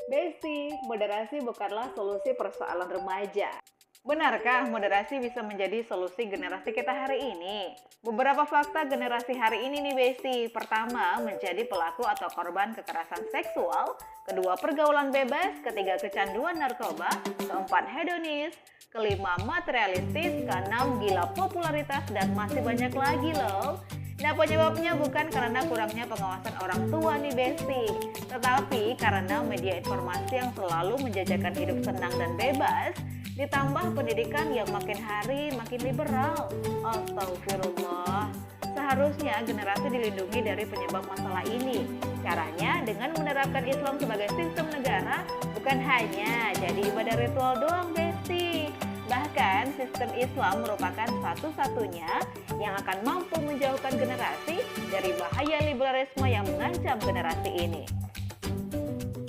Besti, moderasi bukanlah solusi persoalan remaja. Benarkah moderasi bisa menjadi solusi generasi kita hari ini? Beberapa fakta generasi hari ini nih Besti. Pertama, menjadi pelaku atau korban kekerasan seksual. Kedua, pergaulan bebas. Ketiga, kecanduan narkoba. Keempat, hedonis. Kelima, materialistis. Keenam, gila popularitas. Dan masih banyak lagi loh. Nah, penyebabnya bukan karena kurangnya pengawasan orang tua nih Besti, tetapi karena media informasi yang selalu menjajakan hidup senang dan bebas, ditambah pendidikan yang makin hari makin liberal. Astagfirullah. Seharusnya generasi dilindungi dari penyebab masalah ini. Caranya dengan menerapkan Islam sebagai sistem negara, bukan hanya jadi ibadah ritual doang Besti. Bahkan sistem Islam merupakan satu-satunya yang akan mampu menjauhkan generasi dari bahaya liberalisme yang mengancam generasi ini.